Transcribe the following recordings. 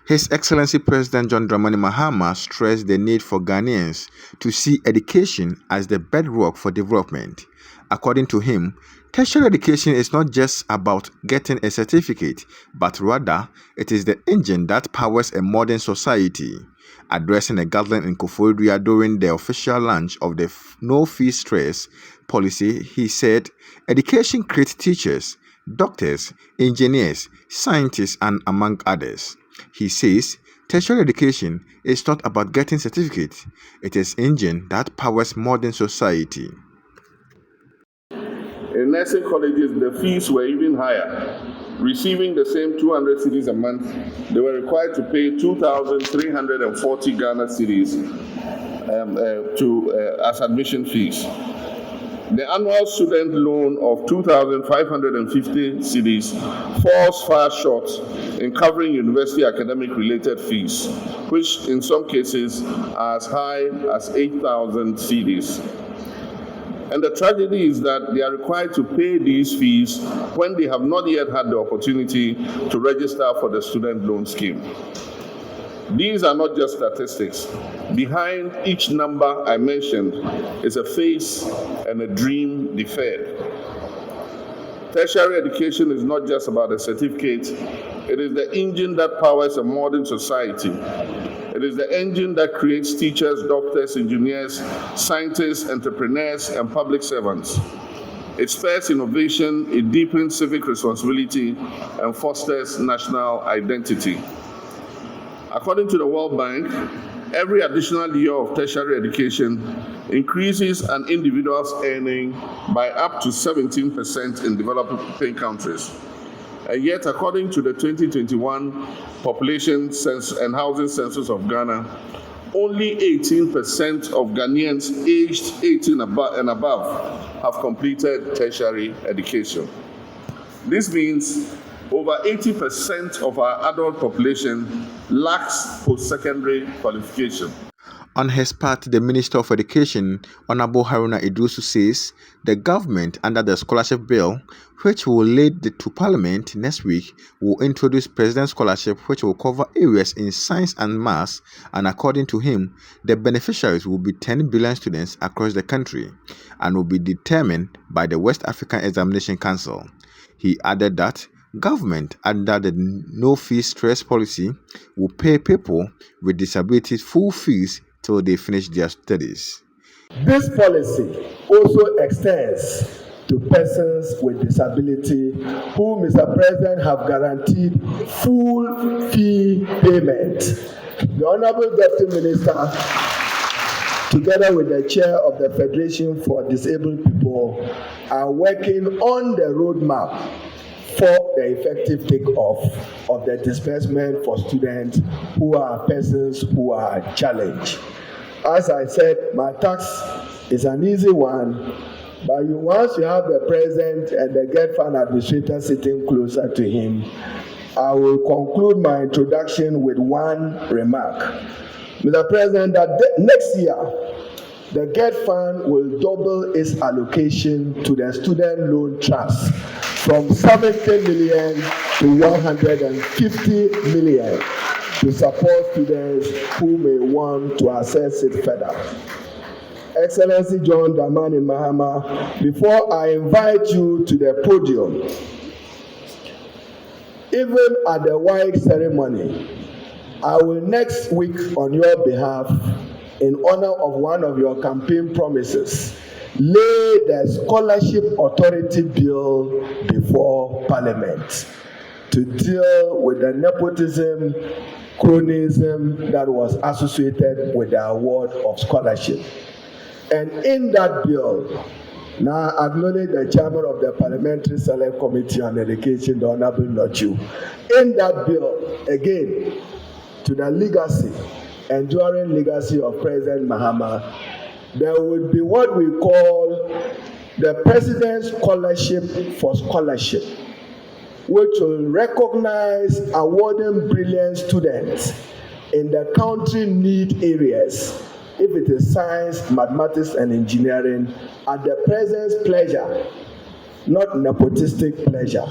His Excellency President John Dramani Mahama stressed the need for Ghanaians to see education as the bedrock for development. According to him, tertiary education is not just about getting a certificate, but rather it is the engine that powers a modern society. Addressing a gathering in Koforidua during the official launch of the no-fee stress policy, he said, education creates teachers, doctors, engineers, scientists, and among others. He says tertiary education is not about getting certificates, it is engine that powers modern society. In nursing colleges, the fees were even higher. Receiving the same 200 cedis a month, they were required to pay 2,340 Ghana cedis as admission fees. The annual student loan of 2,550 cedis falls far short in covering university academic related fees, which in some cases are as high as 8,000 cedis. And the tragedy is that they are required to pay these fees when they have not yet had the opportunity to register for the student loan scheme. These are not just statistics. Behind each number I mentioned is a face and a dream deferred. Tertiary education is not just about a certificate, it is the engine that powers a modern society. It is the engine that creates teachers, doctors, engineers, scientists, entrepreneurs, and public servants. It spurs innovation, it deepens civic responsibility, and fosters national identity. According to the World Bank, every additional year of tertiary education increases an individual's earning by up to 17% in developing countries. And yet, according to the 2021 Population and Housing Census of Ghana, only 18% of Ghanaians aged 18 and above have completed tertiary education. This means over 80% of our adult population lacks post-secondary qualification. On his part, the Minister of Education, Honorable Haruna Idrusu, says the government, under the scholarship bill, which will lead to Parliament next week, will introduce President's Scholarship, which will cover areas in science and maths, and according to him, the beneficiaries will be 10 billion students across the country and will be determined by the West African Examination Council. He added that government, under the no-fee stress policy, will pay people with disabilities full fees till they finish their studies. This policy also extends to persons with disability who, Mr. President, have guaranteed full fee payment. The Honorable Deputy Minister, together with the Chair of the Federation for Disabled People, are working on the roadmap for the effective take-off of the disbursement for students who are persons who are challenged. As I said, my task is an easy one, but once you have the President and the GET Fund Administrator sitting closer to him, I will conclude my introduction with one remark. Mr. President, that next year, the GET Fund will double its allocation to the Student Loan Trust from 70 million to 150 million to support students who may want to access it further. Excellency John Dramani Mahama, before I invite you to the podium, even at the white ceremony, I will next week on your behalf, in honor of one of your campaign promises, lay the Scholarship Authority Bill before Parliament to deal with the nepotism, cronyism that was associated with the award of scholarship. And in that bill, now I acknowledge the chairman of the Parliamentary Select Committee on Education, the Honorable Nochu. In that bill, again, to the legacy, enduring legacy of President Mahama, there would be what we call the President's Scholarship for Scholarship, which will recognize awarding brilliant students in the country need areas, if it is science, mathematics, and engineering, at the President's pleasure, not nepotistic pleasure.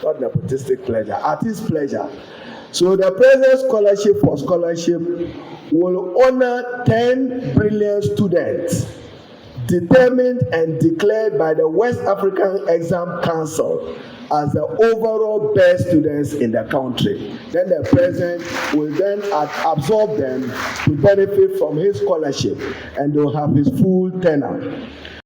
Not nepotistic pleasure, at his pleasure. So the present scholarship for scholarship will honor 10 brilliant students determined and declared by the West African Exam Council as the overall best students in the country. Then the president will then absorb them to benefit from his scholarship, and they'll have his full tenure.